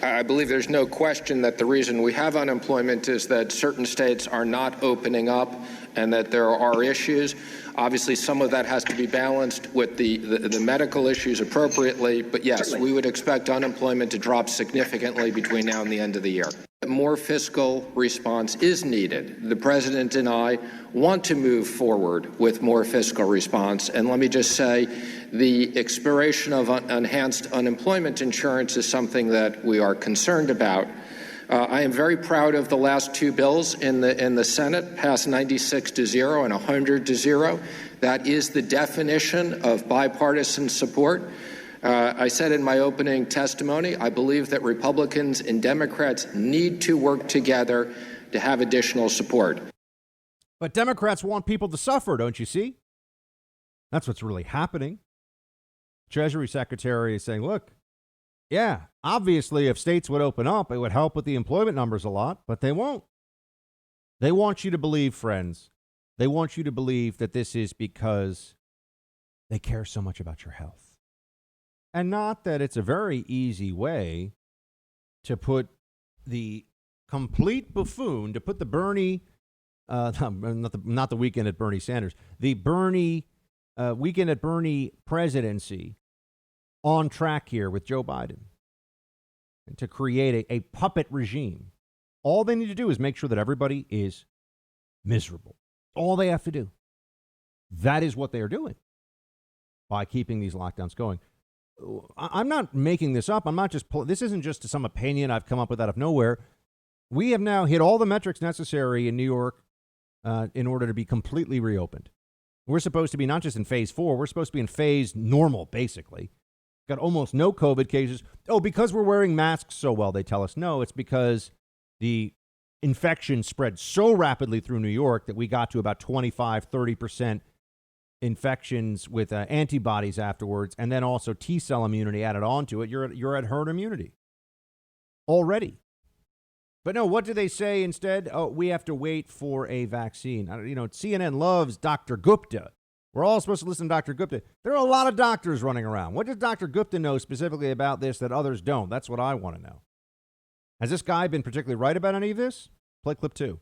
I believe there's no question that the reason we have unemployment is that certain states are not opening up and that there are issues. Obviously, some of that has to be balanced with the medical issues appropriately. But yes, we would expect unemployment to drop significantly between now and the end of the year. More fiscal response is needed. The president and I want to move forward with more fiscal response. And let me just say, the expiration of enhanced unemployment insurance is something that we are concerned about. I am very proud of the last two bills in the Senate, passed 96-0 and 100-0. That is the definition of bipartisan support. I said in my opening testimony, I believe that Republicans and Democrats need to work together to have additional support. But Democrats want people to suffer, don't you see? That's what's really happening. Treasury Secretary is saying, look, yeah, obviously if states would open up, it would help with the employment numbers a lot, but they won't. They want you to believe, friends, they want you to believe that this is because they care so much about your health. And not that it's a very easy way to put the complete buffoon, to put the Bernie, not the weekend at Bernie Sanders, the Bernie weekend at Bernie presidency on track here with Joe Biden, and to create a puppet regime. All they need to do is make sure that everybody is miserable. All they have to do. That is what they are doing by keeping these lockdowns going. I'm not making this up. I'm not just this isn't just some opinion I've come up with out of nowhere. We have now hit all the metrics necessary in New York in order to be completely reopened. We're supposed to be not just in phase 4, we're supposed to be in phase normal, basically. Got almost no COVID cases. Oh, because we're wearing masks so well, they tell us. No, it's because the infection spread so rapidly through New York that we got to about 25-30% infections with antibodies afterwards, and then also T-cell immunity added onto it. You're at herd immunity already. But no, what do they say instead? Oh, we have to wait for a vaccine. CNN loves Dr. Gupta. We're all supposed to listen to Dr. Gupta. There are a lot of doctors running around. What does Dr. Gupta know specifically about this that others don't? That's what I want to know. Has this guy been particularly right about any of this? Play clip 2.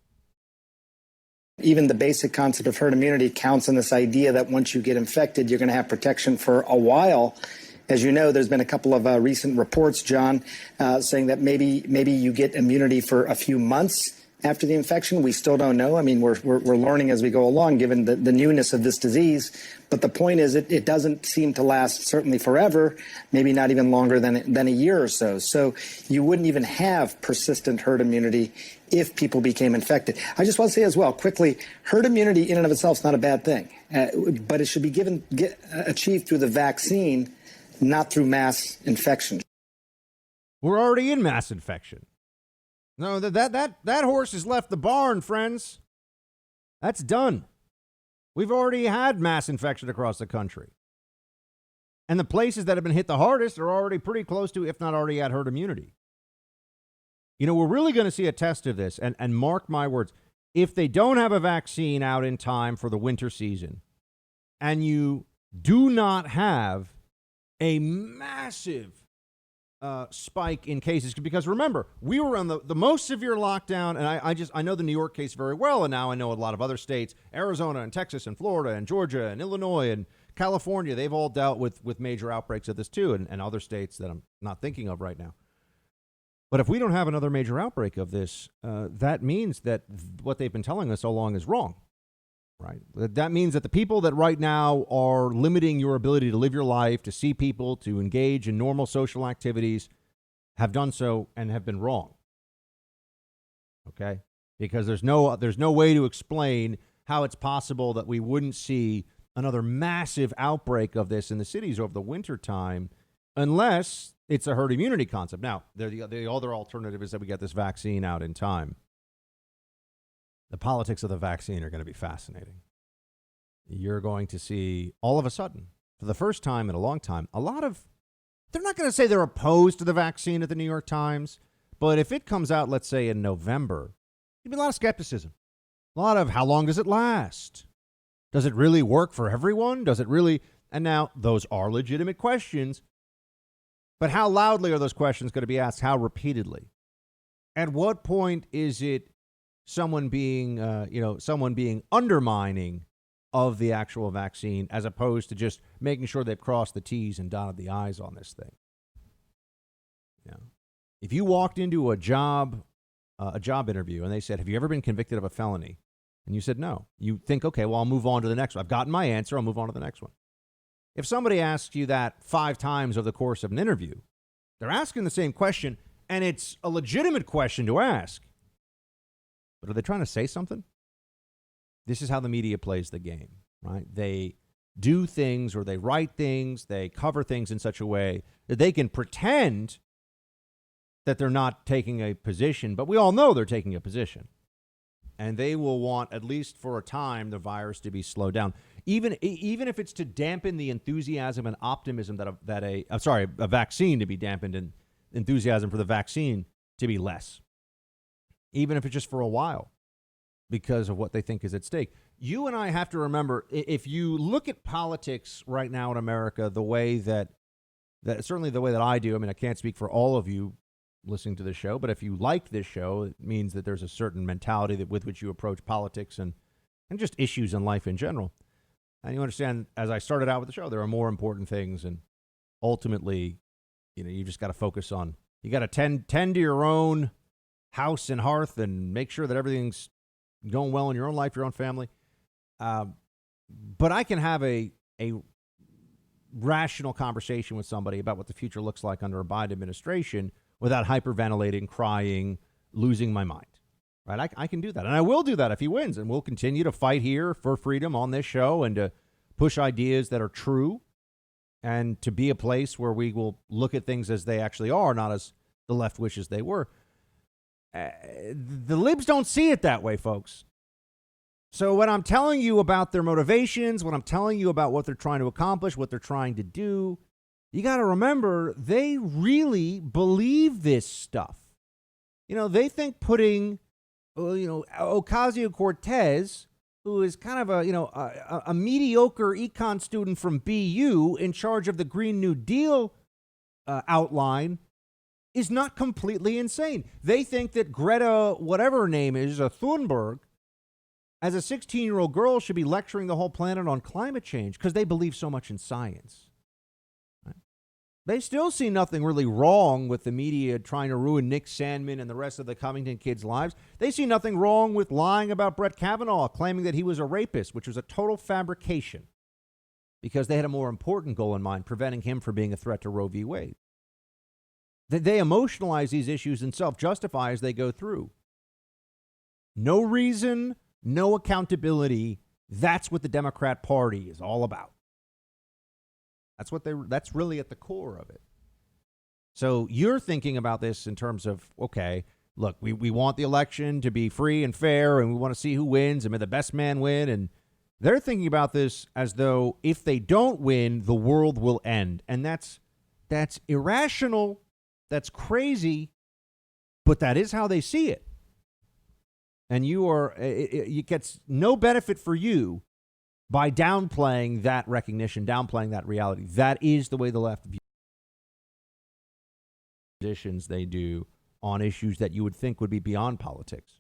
Even the basic concept of herd immunity counts on this idea that once you get infected, you're going to have protection for a while. As you know, there's been a couple of recent reports, John, saying that maybe you get immunity for a few months after the infection. We still don't know. I mean, we're learning as we go along, given the newness of this disease. But the point is, it doesn't seem to last certainly forever, maybe not even longer than a year or so. So you wouldn't even have persistent herd immunity if people became infected. I just want to say as well, quickly, herd immunity in and of itself is not a bad thing, but it should be achieved through the vaccine, not through mass infection. We're already in mass infection. No, that horse has left the barn, friends. That's done. We've already had mass infection across the country. And the places that have been hit the hardest are already pretty close to, if not already at herd immunity. You know, we're really going to see a test of this, and mark my words, if they don't have a vaccine out in time for the winter season, and you do not have a massive spike in cases, because remember, we were on the most severe lockdown, and I know the New York case very well, and now I know a lot of other states, Arizona and Texas and Florida and Georgia and Illinois and California, they've all dealt with major outbreaks of this too, and other states that I'm not thinking of right now. But if we don't have another major outbreak of this, that means that what they've been telling us all along is wrong, right? That means that the people that right now are limiting your ability to live your life, to see people, to engage in normal social activities, have done so and have been wrong. Okay? Because there's no way to explain how it's possible that we wouldn't see another massive outbreak of this in the cities over the winter time unless it's a herd immunity concept. Now, the other alternative is that we get this vaccine out in time. The politics of the vaccine are going to be fascinating. You're going to see, all of a sudden, for the first time in a long time, they're not going to say they're opposed to the vaccine at the New York Times, but if it comes out, let's say in November, there'll be a lot of skepticism. A lot of, how long does it last? Does it really work for everyone? Does it really? And now, those are legitimate questions. But how loudly are those questions going to be asked? How repeatedly? At what point is it someone being undermining of the actual vaccine as opposed to just making sure they've crossed the T's and dotted the I's on this thing? Yeah. If you walked into a job interview and they said, have you ever been convicted of a felony? And you said no. You think, okay, well, I'll move on to the next one. I've gotten my answer. I'll move on to the next one. If somebody asks you that 5 times over the course of an interview, they're asking the same question, and it's a legitimate question to ask. But are they trying to say something? This is how the media plays the game, right? They do things or they write things, they cover things in such a way that they can pretend that they're not taking a position, but we all know they're taking a position. And they will want, at least for a time, the virus to be slowed down, even if it's to dampen the enthusiasm and optimism that a vaccine to be dampened and enthusiasm for the vaccine to be less, even if it's just for a while, because of what they think is at stake. You and I have to remember, if you look at politics right now in America, the way that certainly the way that I do. I mean, I can't speak for all of you listening to this show, but if you like this show, it means that there's a certain mentality with which you approach politics and just issues in life in general. And you understand, as I started out with the show, there are more important things, and ultimately, you just got to focus on, you got to tend to your own house and hearth and make sure that everything's going well in your own life, your own family. But I can have a rational conversation with somebody about what the future looks like under a Biden administration without hyperventilating, crying, losing my mind, right? I can do that, and I will do that if he wins, and we'll continue to fight here for freedom on this show and to push ideas that are true and to be a place where we will look at things as they actually are, not as the left wishes they were. The libs don't see it that way, folks. So when I'm telling you about their motivations, when I'm telling you about what they're trying to accomplish, what they're trying to do, you got to remember, they really believe this stuff. They think putting, Ocasio-Cortez, who is kind of a mediocre econ student from BU in charge of the Green New Deal outline, is not completely insane. They think that Greta, whatever her name is, Thunberg, as a 16-year-old girl, should be lecturing the whole planet on climate change because they believe so much in science. They still see nothing really wrong with the media trying to ruin Nick Sandmann and the rest of the Covington kids' lives. They see nothing wrong with lying about Brett Kavanaugh, claiming that he was a rapist, which was a total fabrication because they had a more important goal in mind, preventing him from being a threat to Roe v. Wade. They emotionalize these issues and self-justify as they go through. No reason, no accountability. That's what the Democrat Party is all about. That's really at the core of it. So you're thinking about this in terms of, okay, look, we want the election to be free and fair, and we want to see who wins and may the best man win. And they're thinking about this as though if they don't win, the world will end. And that's irrational. That's crazy. But that is how they see it. And it gets no benefit for you by downplaying that recognition, downplaying that reality. That is the way the left views positions they do on issues that you would think would be beyond politics.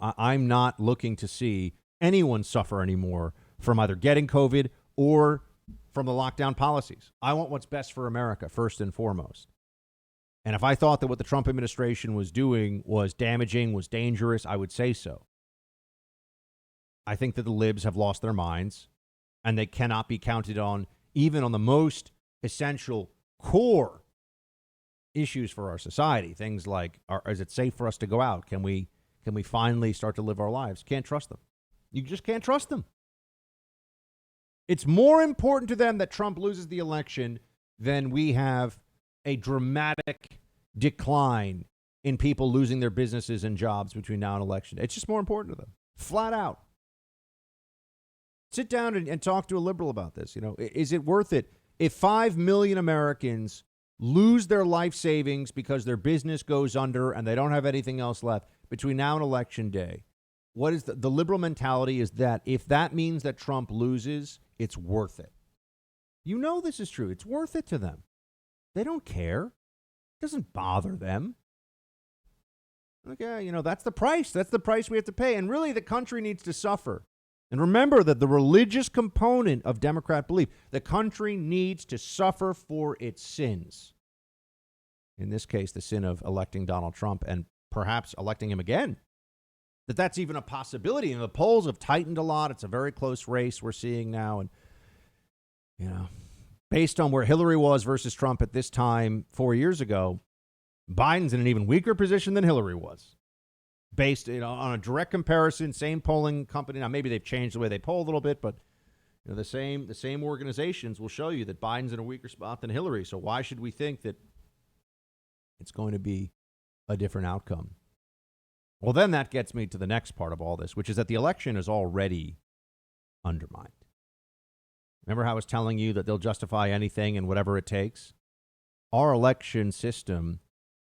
I'm not looking to see anyone suffer anymore from either getting COVID or from the lockdown policies. I want what's best for America, first and foremost. And if I thought that what the Trump administration was doing was damaging, was dangerous, I would say so. I think that the libs have lost their minds, and they cannot be counted on, even on the most essential core issues for our society. Things like, is it safe for us to go out? Can we finally start to live our lives? Can't trust them. You just can't trust them. It's more important to them that Trump loses the election than we have a dramatic decline in people losing their businesses and jobs between now and election. It's just more important to them, flat out. Sit down and talk to a liberal about this. Is it worth it if 5 million Americans lose their life savings because their business goes under and they don't have anything else left between now and election day? What is the liberal mentality is that if that means that Trump loses, it's worth it. This is true. It's worth it to them. They don't care. It doesn't bother them. Okay, that's the price. That's the price we have to pay. And really, the country needs to suffer. And remember that the religious component of Democrat belief, the country needs to suffer for its sins. In this case, the sin of electing Donald Trump and perhaps electing him again. That's even a possibility. And the polls have tightened a lot. It's a very close race we're seeing now. And, based on where Hillary was versus Trump at this time 4 years ago, Biden's in an even weaker position than Hillary was. Based on a direct comparison, same polling company. Now, maybe they've changed the way they poll a little bit, but the same organizations will show you that Biden's in a weaker spot than Hillary. So why should we think that it's going to be a different outcome? Well, then that gets me to the next part of all this, which is that the election is already undermined. Remember how I was telling you that they'll justify anything and whatever it takes? Our election system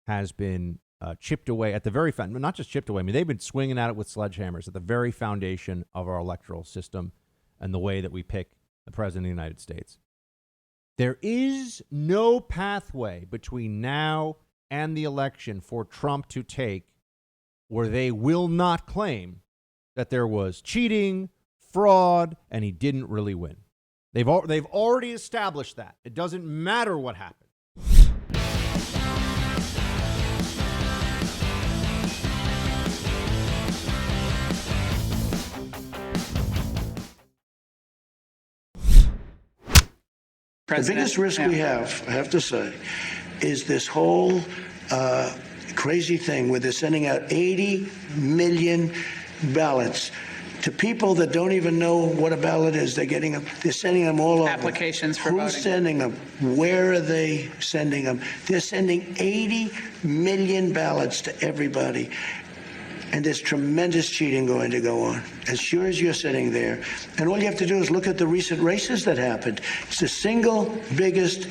has been chipped away at the very not just chipped away. I mean, they've been swinging at it with sledgehammers at the very foundation of our electoral system and the way that we pick the president of the United States. There is no pathway between now and the election for Trump to take where they will not claim that there was cheating, fraud, and he didn't really win. They've already established that. It doesn't matter what happened. The biggest risk we have, I have to say, is this whole crazy thing where they're sending out 80 million ballots to people that don't even know what a ballot is. They're sending them all over. Applications for voting. Who's sending them? Where are they sending them? They're sending 80 million ballots to everybody. And there's tremendous cheating going to go on, as sure as you're sitting there. And all you have to do is look at the recent races that happened. It's the single biggest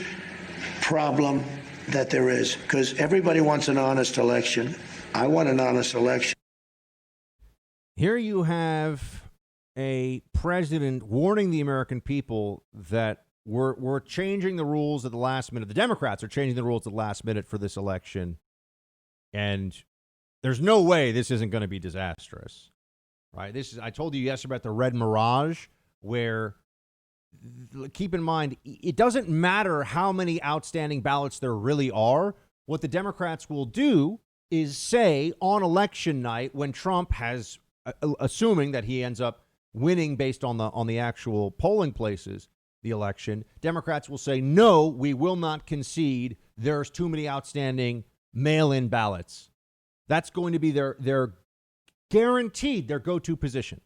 problem that there is, because everybody wants an honest election. I want an honest election. Here you have a president warning the American people that we're changing the rules at the last minute. The Democrats are changing the rules at the last minute for this election. And there's no way this isn't going to be disastrous, right? I told you yesterday about the red mirage, where, keep in mind, it doesn't matter how many outstanding ballots there really are. What the Democrats will do is say on election night, when Trump has, assuming that he ends up winning based on the actual polling places, the election, Democrats will say, no, we will not concede. There's too many outstanding mail-in ballots. That's going to be their guaranteed their go-to position.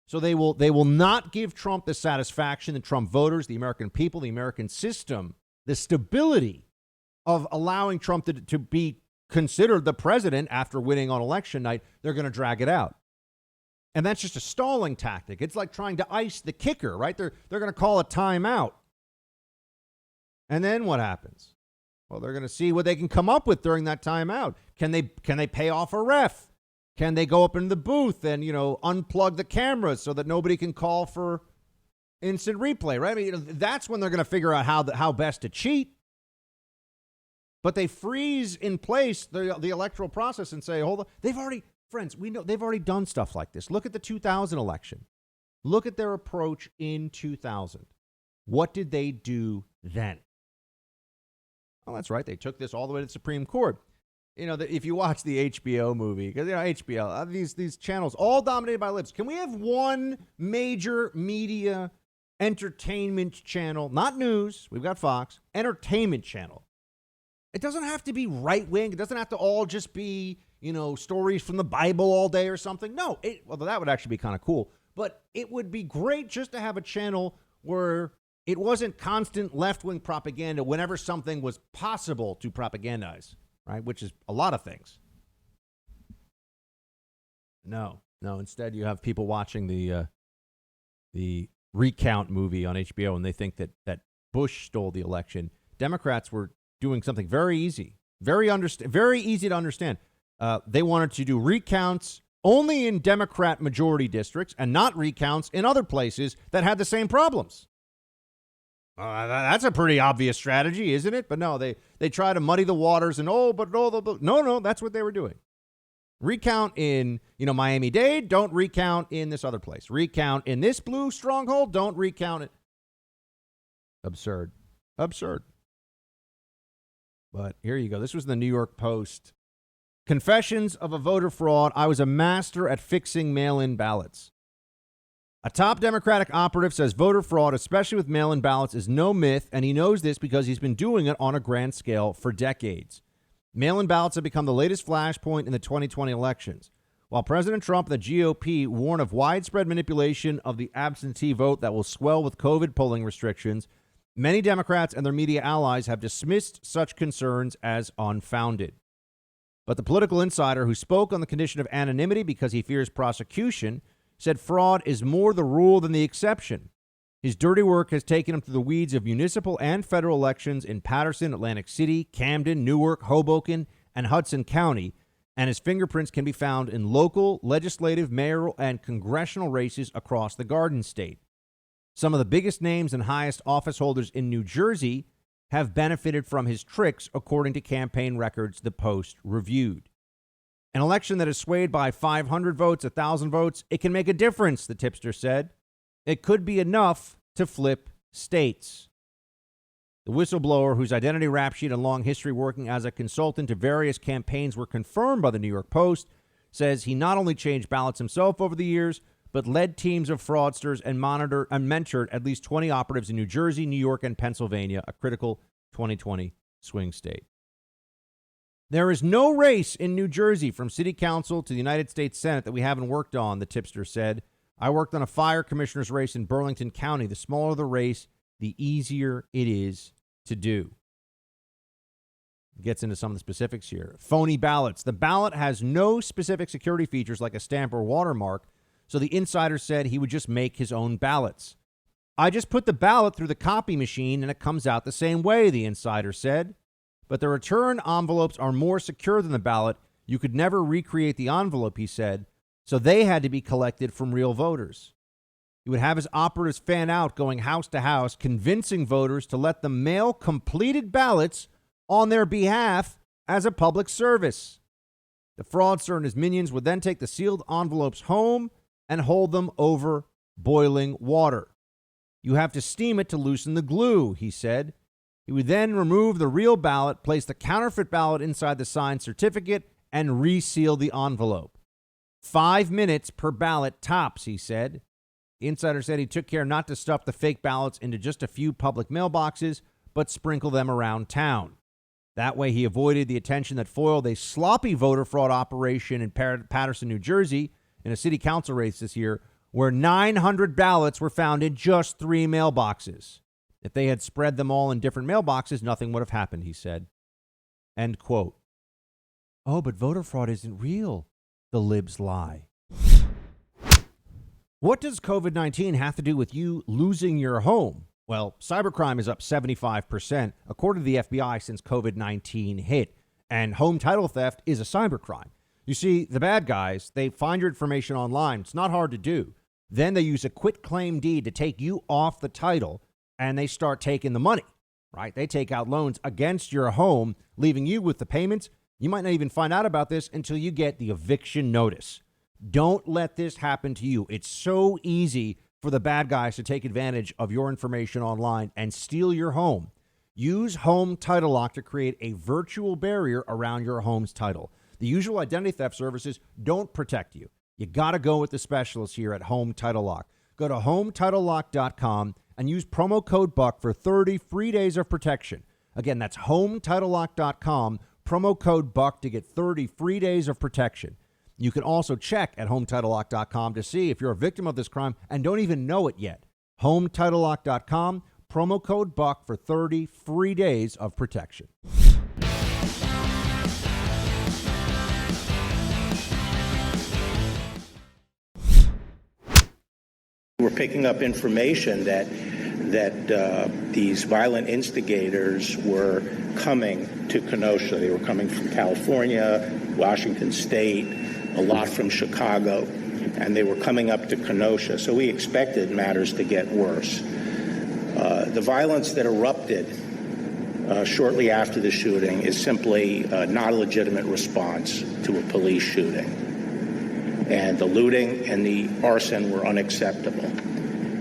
So they will not give Trump the satisfaction, the Trump voters, the American people, the American system, the stability of allowing Trump to be considered the president after winning on election night. They're going to drag it out. And that's just a stalling tactic. It's like trying to ice the kicker, right? They're going to call a timeout. And then what happens? Well, they're going to see what they can come up with during that timeout. Can they pay off a ref? Can they go up in the booth and, unplug the cameras so that nobody can call for instant replay, right? I mean, that's when they're going to figure out how best to cheat. But they freeze in place the electoral process and say, hold on. We know they've already done stuff like this. Look at the 2000 election. Look at their approach in 2000. What did they do then? Oh, that's right. They took this all the way to the Supreme Court. If you watch the HBO movie, because HBO, these channels all dominated by libs. Can we have one major media entertainment channel, not news? We've got Fox, entertainment channel. It doesn't have to be right wing. It doesn't have to all just be, stories from the Bible all day or something. No, well, that would actually be kind of cool. But it would be great just to have a channel where it wasn't constant left-wing propaganda whenever something was possible to propagandize, right? Which is a lot of things. No. Instead, you have people watching the recount movie on HBO, and they think that Bush stole the election. Democrats were doing something very easy, very easy to understand. They wanted to do recounts only in Democrat majority districts and not recounts in other places that had the same problems. That's a pretty obvious strategy, isn't it? But no, they try to muddy the waters and no, that's what they were doing. Recount in, Miami-Dade, don't recount in this other place. Recount in this blue stronghold, don't recount it. Absurd. But here you go. This was the New York Post. Confessions of a voter fraud. I was a master at fixing mail-in ballots. A top Democratic operative says voter fraud, especially with mail-in ballots, is no myth, and he knows this because he's been doing it on a grand scale for decades. Mail-in ballots have become the latest flashpoint in the 2020 elections. While President Trump and the GOP warn of widespread manipulation of the absentee vote that will swell with COVID polling restrictions, many Democrats and their media allies have dismissed such concerns as unfounded. But the political insider who spoke on the condition of anonymity because he fears prosecution said fraud is more the rule than the exception. His dirty work has taken him through the weeds of municipal and federal elections in Patterson, Atlantic City, Camden, Newark, Hoboken, and Hudson County, and his fingerprints can be found in local, legislative, mayoral, and congressional races across the Garden State. Some of the biggest names and highest office holders in New Jersey have benefited from his tricks, according to campaign records the Post reviewed. An election that is swayed by 500 votes, 1,000 votes, it can make a difference, the tipster said. It could be enough to flip states. The whistleblower, whose identity, rap sheet, and long history working as a consultant to various campaigns were confirmed by the New York Post, says he not only changed ballots himself over the years, but led teams of fraudsters and mentored at least 20 operatives in New Jersey, New York, and Pennsylvania, a critical 2020 swing state. There is no race in New Jersey from city council to the United States Senate that we haven't worked on, the tipster said. I worked on a fire commissioner's race in Burlington County. The smaller the race, the easier it is to do. Gets into some of the specifics here. Phony ballots. The ballot has no specific security features like a stamp or watermark, so the insider said he would just make his own ballots. I just put the ballot through the copy machine and it comes out the same way, the insider said. But the return envelopes are more secure than the ballot. You could never recreate the envelope, he said, so they had to be collected from real voters. He would have his operatives fan out, going house to house, convincing voters to let them mail completed ballots on their behalf as a public service. The fraudster and his minions would then take the sealed envelopes home and hold them over boiling water. You have to steam it to loosen the glue, he said. He would then remove the real ballot, place the counterfeit ballot inside the signed certificate, and reseal the envelope. 5 minutes per ballot tops, he said. The insider said he took care not to stuff the fake ballots into just a few public mailboxes, but sprinkle them around town. That way he avoided the attention that foiled a sloppy voter fraud operation in Patterson, New Jersey, in a city council race this year, where 900 ballots were found in just 3 mailboxes. If they had spread them all in different mailboxes, nothing would have happened, he said. End quote. Oh, but voter fraud isn't real, the libs lie. What does COVID-19 have to do with you losing your home? Well, cybercrime is up 75%, according to the FBI, since COVID-19 hit. And home title theft is a cybercrime. You see, the bad guys, they find your information online. It's not hard to do. Then they use a quitclaim deed to take you off the title, and they start taking the money, right? They take out loans against your home, leaving you with the payments. You might not even find out about this until you get the eviction notice. Don't let this happen to you. It's so easy for the bad guys to take advantage of your information online and steal your home. Use Home Title Lock to create a virtual barrier around your home's title. The usual identity theft services don't protect you. You got to go with the specialists here at Home Title Lock. Go to HomeTitleLock.com and use promo code BUCK for 30 free days of protection. Again, that's HomeTitleLock.com, promo code BUCK to get 30 free days of protection. You can also check at HomeTitleLock.com to see if you're a victim of this crime and don't even know it yet. HomeTitleLock.com, promo code BUCK for 30 free days of protection. We're picking up information that these violent instigators were coming to Kenosha. They were coming from California, Washington State, a lot from Chicago, and they were coming up to Kenosha. So we expected matters to get worse. the violence that erupted shortly after the shooting is simply not a legitimate response to a police shooting. And the looting and the arson were unacceptable.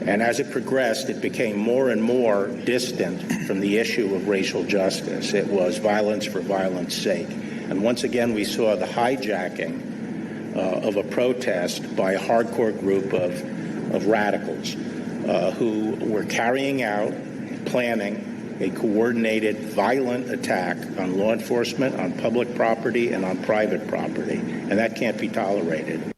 And as it progressed, it became more and more distant from the issue of racial justice. It was violence for violence sake. And once again, we saw the hijacking of a protest by a hardcore group of radicals who were carrying out, planning a coordinated, violent attack on law enforcement, on public property, and on private property. And that can't be tolerated.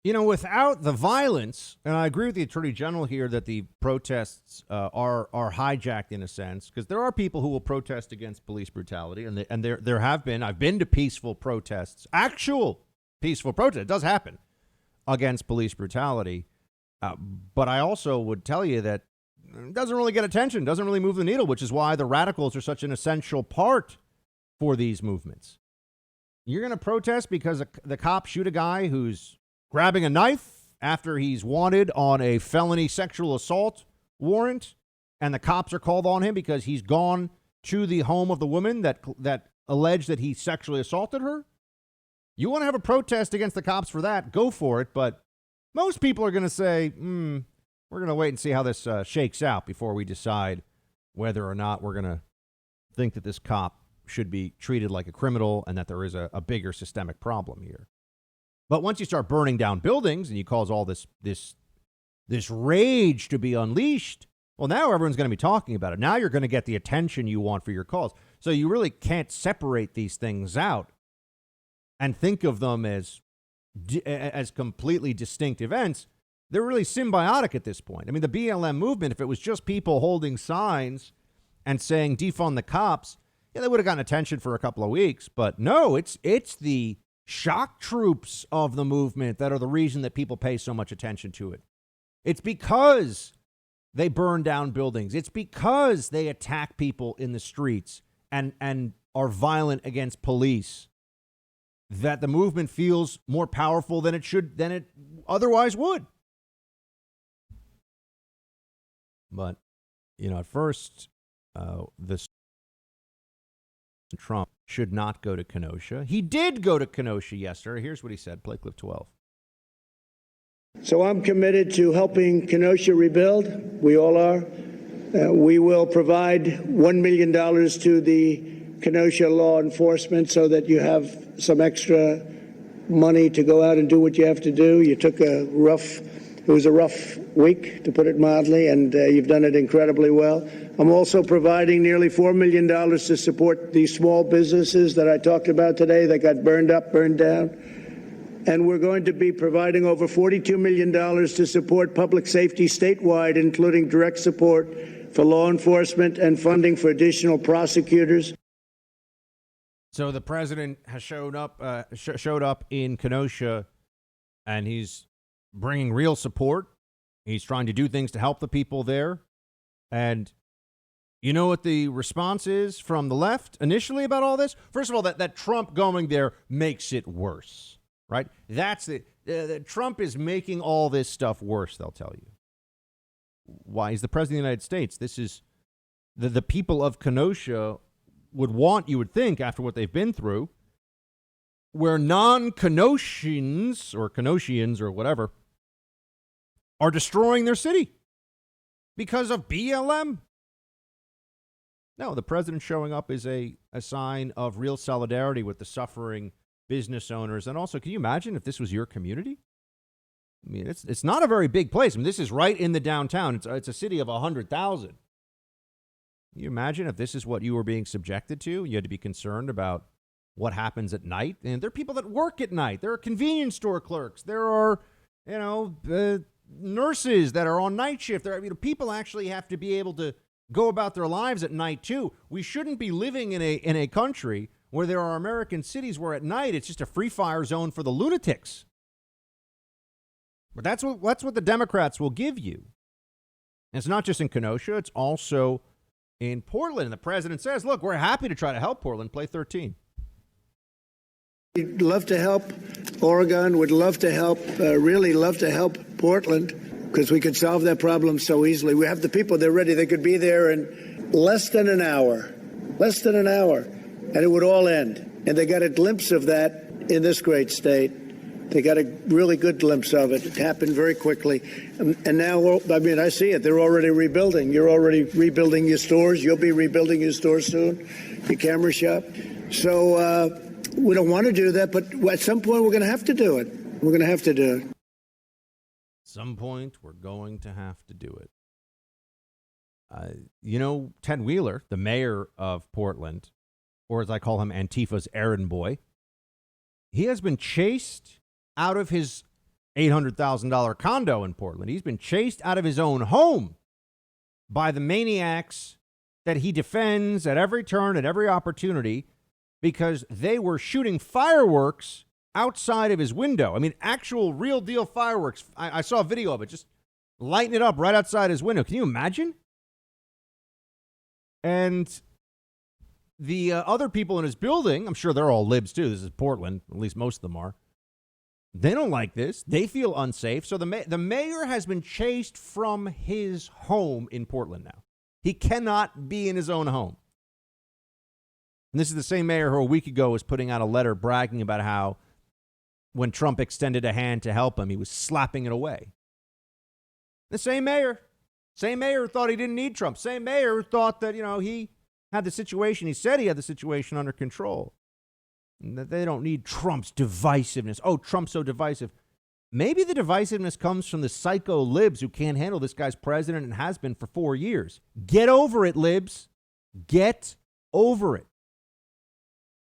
You know, without the violence, and I agree with the Attorney General here that the protests are hijacked in a sense, because there are people who will protest against police brutality, and there have been. I've been to peaceful protests, actual peaceful protests. It does happen against police brutality. But I also would tell you that it doesn't really get attention, doesn't really move the needle, which is why the radicals are such an essential part for these movements. You're going to protest because the cops shoot a guy who's grabbing a knife after he's wanted on a felony sexual assault warrant, and the cops are called on him because he's gone to the home of the woman that alleged that he sexually assaulted her. You want to have a protest against the cops for that, go for it, but most people are going to say, we're going to wait and see how this shakes out before we decide whether or not we're going to think that this cop should be treated like a criminal and that there is a bigger systemic problem here. But once you start burning down buildings and you cause all this rage to be unleashed, well, now everyone's going to be talking about it. Now you're going to get the attention you want for your cause. So you really can't separate these things out and think of them as completely distinct events. They're really symbiotic at this point. I mean, the BLM movement, if it was just people holding signs and saying defund the cops, yeah, they would have gotten attention for a couple of weeks. But no, it's the shock troops of the movement that are the reason that people pay so much attention to it. It's because they burn down buildings. It's because they attack people in the streets and are violent against police that the movement feels more powerful than it otherwise would. But, you know, at first, Trump should not go to Kenosha. He did go to Kenosha yesterday. Here's what he said. Play clip 12. So I'm committed to helping Kenosha rebuild. We all are. We will provide $1 million to the Kenosha law enforcement so that you have some extra money to go out and do what you have to do. You took it was a rough week, to put it mildly, and you've done it incredibly well. I'm also providing nearly $4 million to support these small businesses that I talked about today that got burned down. And we're going to be providing over $42 million to support public safety statewide, including direct support for law enforcement and funding for additional prosecutors. So the president has showed up in Kenosha, and he's bringing real support. He's trying to do things to help the people there. And you know what the response is from the left initially about all this? First of all, that Trump going there makes it worse, right? That's it. Trump is making all this stuff worse, they'll tell you. Why? He's the president of the United States. This is the people of Kenosha would want, you would think, after what they've been through, where non-Kenosians or Kenosians or whatever are destroying their city because of BLM. No, the president showing up is a sign of real solidarity with the suffering business owners. And also, can you imagine if this was your community? I mean, it's not a very big place. I mean, this is right in the downtown. It's a city of 100,000. Can you imagine if this is what you were being subjected to? You had to be concerned about what happens at night. And there are people that work at night. There are convenience store clerks. There are, nurses that are on night shift. There are, people actually have to be able to go about their lives at night too. We shouldn't be living in a country where there are American cities where at night it's just a free fire zone for the lunatics. But that's what the Democrats will give you. And it's not just in Kenosha, it's also in Portland. And the president says, look, we're happy to try to help Portland. Play 13. We'd love to help Oregon, would love to help, really love to help Portland. because we could solve that problem so easily. We have the people, they're ready. They could be there in less than an hour, and it would all end. And they got a glimpse of that in this great state. They got a really good glimpse of it. It happened very quickly. And now, I mean, I see it. They're already rebuilding. You're already rebuilding your stores. You'll be rebuilding your stores soon, your camera shop. So we don't want to do that, but at some point we're going to have to do it. We're going to have to do it. At some point, we're going to have to do it. Ted Wheeler, the mayor of Portland, or as I call him, Antifa's errand boy, he has been chased out of his $800,000 condo in Portland. He's been chased out of his own home by the maniacs that he defends at every turn, at every opportunity, because they were shooting fireworks outside of his window. I mean, actual real deal fireworks. I saw a video of it, just lighting it up right outside his window. Can you imagine? And the other people in his building, I'm sure they're all libs too. This is Portland, at least most of them are. They don't like this. They feel unsafe. So the mayor has been chased from his home in Portland now. He cannot be in his own home. And this is the same mayor who a week ago was putting out a letter bragging about how when Trump extended a hand to help him, he was slapping it away. The same mayor thought he didn't need Trump. Same mayor thought that, he had the situation. He said he had the situation under control. And that they don't need Trump's divisiveness. Oh, Trump's so divisive. Maybe the divisiveness comes from the psycho libs who can't handle this guy's president and has been for 4 years. Get over it, libs. Get over it.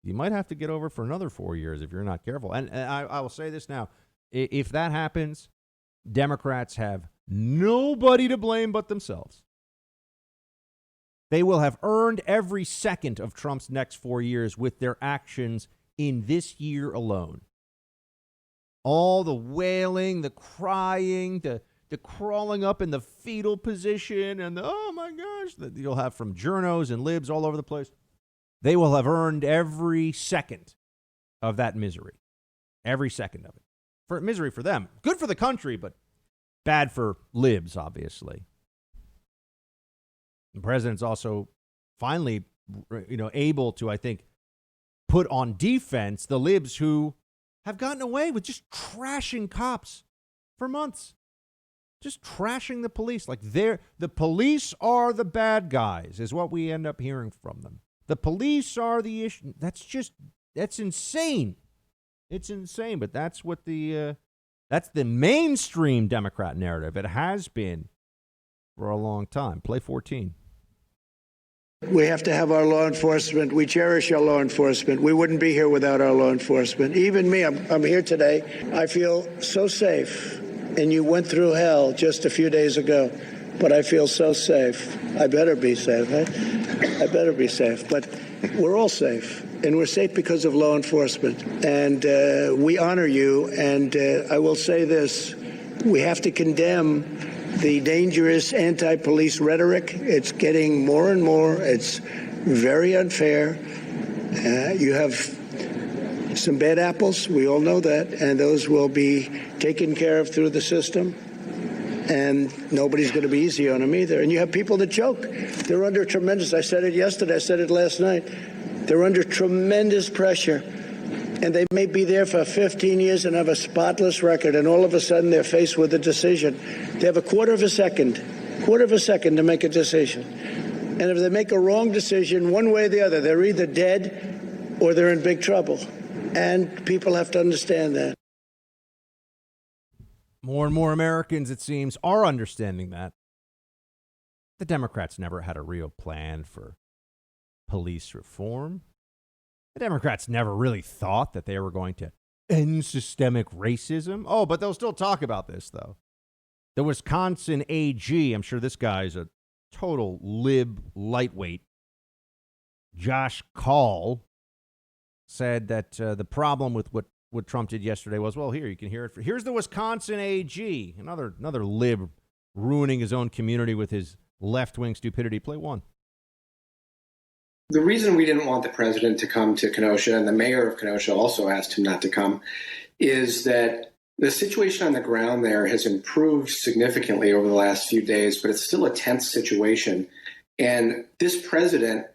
You might have to get over it for another 4 years if you're not careful. And I will say this now. If that happens, Democrats have nobody to blame but themselves. They will have earned every second of Trump's next 4 years with their actions in this year alone. All the wailing, the crying, the crawling up in the fetal position, and the, oh my gosh, that you'll have from journos and libs all over the place. They will have earned every second of that misery. Every second of it. For misery for them. Good for the country, but bad for libs, obviously. The president's also finally, able to, I think, put on defense the libs who have gotten away with just trashing cops for months. Just trashing the police. Like the police are the bad guys is what we end up hearing from them. The police are the issue. That's insane. It's insane, but that's what that's the mainstream Democrat narrative. It has been for a long time. Play 14. We have to have our law enforcement. We cherish our law enforcement. We wouldn't be here without our law enforcement. Even me, I'm here today. I feel so safe. And you went through hell just a few days ago, but I feel so safe. I better be safe. I better be safe. But we're all safe, and we're safe because of law enforcement. And we honor you. And I will say this: we have to condemn the dangerous anti-police rhetoric. It's getting more and more. It's very unfair. You have some bad apples. We all know that. And those will be taken care of through the system. And nobody's going to be easy on them either. And you have people that choke. They're under tremendous, I said it yesterday, I said it last night. They're under tremendous pressure. And they may be there for 15 years and have a spotless record, and all of a sudden they're faced with a decision. They have a quarter of a second to make a decision. And if they make a wrong decision, one way or the other, they're either dead or they're in big trouble. And people have to understand that. More and more Americans, it seems, are understanding that. The Democrats never had a real plan for police reform. The Democrats never really thought that they were going to end systemic racism. Oh, but they'll still talk about this, though. The Wisconsin AG, I'm sure this guy's a total lib lightweight. Josh Kaul said that the problem with what Trump did yesterday was, well, here, you can hear it. Here's the Wisconsin AG, another lib ruining his own community with his left-wing stupidity. Play one. The reason we didn't want the president to come to Kenosha, and the mayor of Kenosha also asked him not to come, is that The situation on the ground there has improved significantly over the last few days, but it's still a tense situation. And this president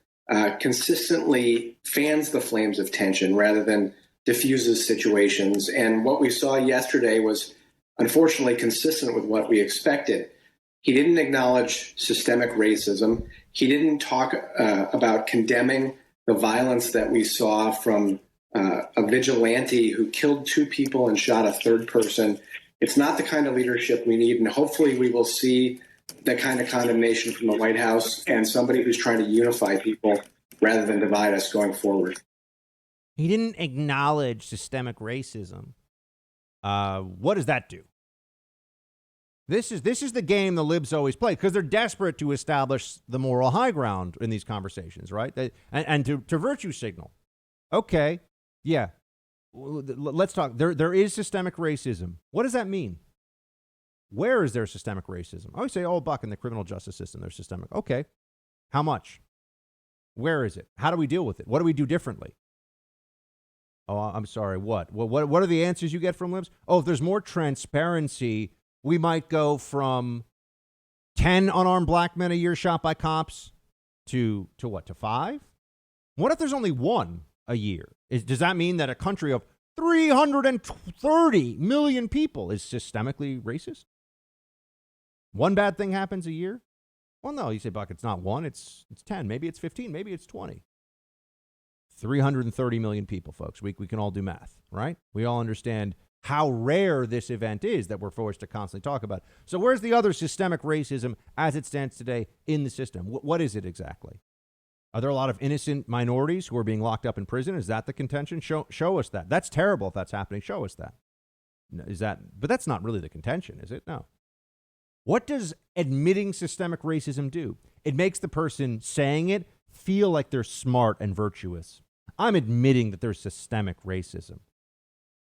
consistently fans the flames of tension rather than diffuses situations. And what we saw yesterday was unfortunately consistent with what we expected. He didn't acknowledge systemic racism. He didn't talk about condemning the violence that we saw from a vigilante who killed 2 people and shot a 3rd person. It's not the kind of leadership we need, and hopefully we will see that kind of condemnation from the White House and somebody who's trying to unify people rather than divide us going forward. He didn't acknowledge systemic racism. What does that do? This is the game the libs always play because they're desperate to establish the moral high ground in these conversations, right? And to virtue signal. Okay, yeah, let's talk. There is systemic racism. What does that mean? Where is there systemic racism? I always say, oh, Buck, in the criminal justice system, there's systemic. Okay, how much? Where is it? How do we deal with it? What do we do differently? Oh, I'm sorry, what? What are the answers you get from libs? Oh, if there's more transparency, we might go from 10 unarmed black men a year shot by cops to what, to 5? What if there's only 1 a year? Does that mean that a country of 330 million people is systemically racist? 1 bad thing happens a year? Well, no, you say, Buck, it's not 1, it's 10. Maybe it's 15, maybe it's 20. 330 million people, folks. We can all do math, right? We all understand how rare this event is that we're forced to constantly talk about. So where's the other systemic racism as it stands today in the system? What is it exactly? Are there a lot of innocent minorities who are being locked up in prison? Is that the contention? Show us that. That's terrible if that's happening. Show us that. But that's not really the contention, is it? No. What does admitting systemic racism do? It makes the person saying it feel like they're smart and virtuous. I'm admitting that there's systemic racism.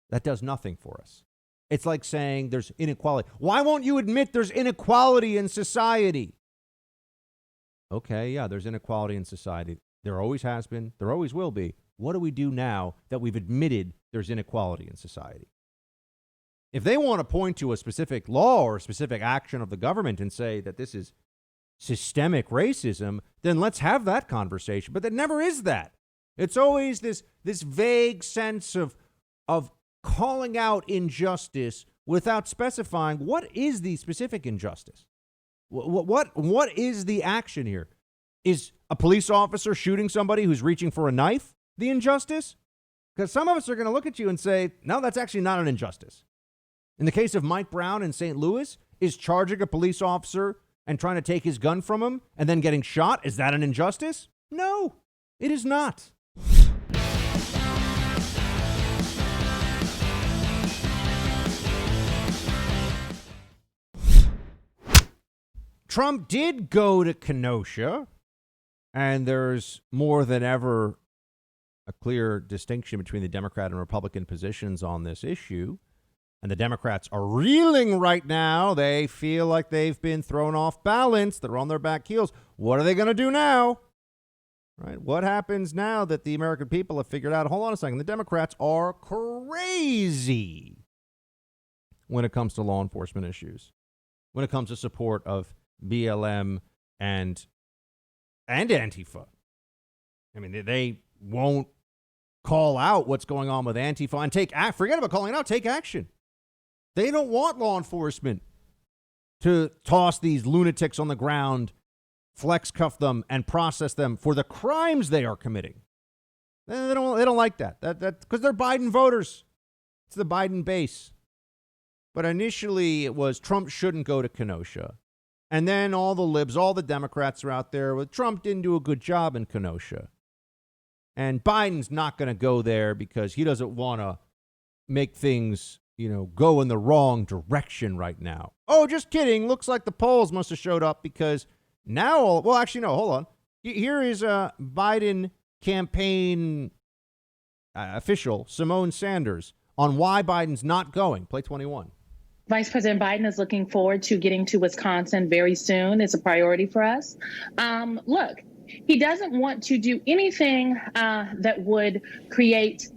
That does nothing for us. It's like saying there's inequality. Why won't you admit there's inequality in society? Okay, yeah, there's inequality in society. There always has been. There always will be. What do we do now that we've admitted there's inequality in society? If they want to point to a specific law or a specific action of the government and say that this is systemic racism, then let's have that conversation. But there never is that. It's always this vague sense of calling out injustice without specifying what is the specific injustice. What is the action here? Is a police officer shooting somebody who's reaching for a knife the injustice? Because some of us are going to look at you and say, no, that's actually not an injustice. In the case of Mike Brown in St. Louis, is charging a police officer and trying to take his gun from him and then getting shot, is that an injustice? No, it is not. Trump did go to Kenosha, and there's more than ever a clear distinction between the Democrat and Republican positions on this issue. And the Democrats are reeling right now. They feel like they've been thrown off balance. They're on their back heels. What are they going to do now? Right? What happens now that the American people have figured out, hold on a second, the Democrats are crazy when it comes to law enforcement issues, when it comes to support of BLM and AntiFa. I mean, they won't call out what's going on with AntiFa and forget about calling it out, take action. They don't want law enforcement to toss these lunatics on the ground, flex cuff them, and process them for the crimes they are committing. They don't like that. That because they're Biden voters. It's the Biden base. But initially it was Trump shouldn't go to Kenosha. And then all the libs, all the Democrats are out there with Trump didn't do a good job in Kenosha. And Biden's not going to go there because he doesn't want to make things, go in the wrong direction right now. Oh, just kidding. Looks like the polls must have showed up because now, well, actually, no, hold on. Here is a Biden campaign official, Simone Sanders, on why Biden's not going. Play 21. Vice President Biden is looking forward to getting to Wisconsin very soon. It's a priority for us. Look, he doesn't want to do anything that would create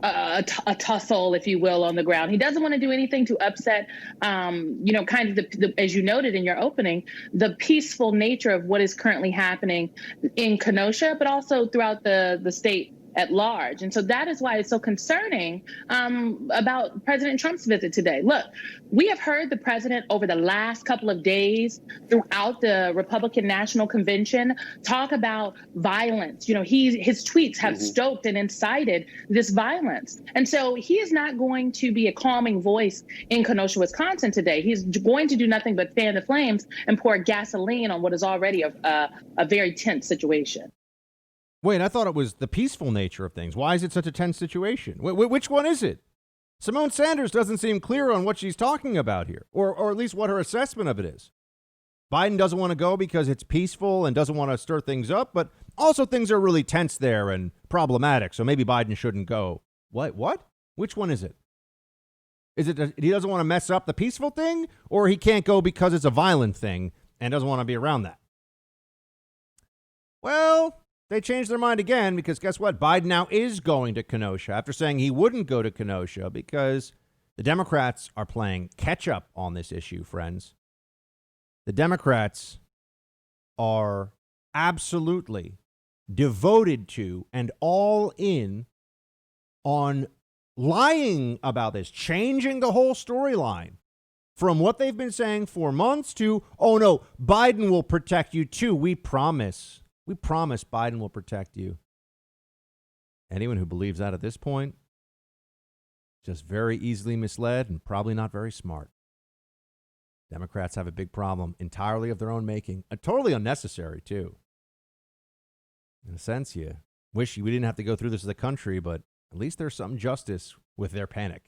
a tussle, if you will, on the ground. He doesn't want to do anything to upset, kind of as you noted in your opening, the peaceful nature of what is currently happening in Kenosha, but also throughout the state at large. And so that is why it's so concerning about President Trump's visit today. Look, we have heard the president over the last couple of days throughout the Republican National Convention talk about violence. His tweets have stoked and incited this violence. And so he is not going to be a calming voice in Kenosha, Wisconsin today. He's going to do nothing but fan the flames and pour gasoline on what is already a very tense situation. Wait, I thought it was the peaceful nature of things. Why is it such a tense situation? Which one is it? Simone Sanders doesn't seem clear on what she's talking about here, or at least what her assessment of it is. Biden doesn't want to go because it's peaceful and doesn't want to stir things up, but also things are really tense there and problematic, so maybe Biden shouldn't go. What? Which one is it? Is it that he doesn't want to mess up the peaceful thing, or he can't go because it's a violent thing and doesn't want to be around that? Well, they changed their mind again because guess what? Biden now is going to Kenosha after saying he wouldn't go to Kenosha because the Democrats are playing catch up on this issue, friends. The Democrats are absolutely devoted to and all in on lying about this, changing the whole storyline from what they've been saying for months to, oh no, Biden will protect you too. We promise. We promise Biden will protect you. Anyone who believes that at this point, just very easily misled and probably not very smart. Democrats have a big problem entirely of their own making, totally unnecessary too. In a sense, you wish we didn't have to go through this as a country, but at least there's some justice with their panic.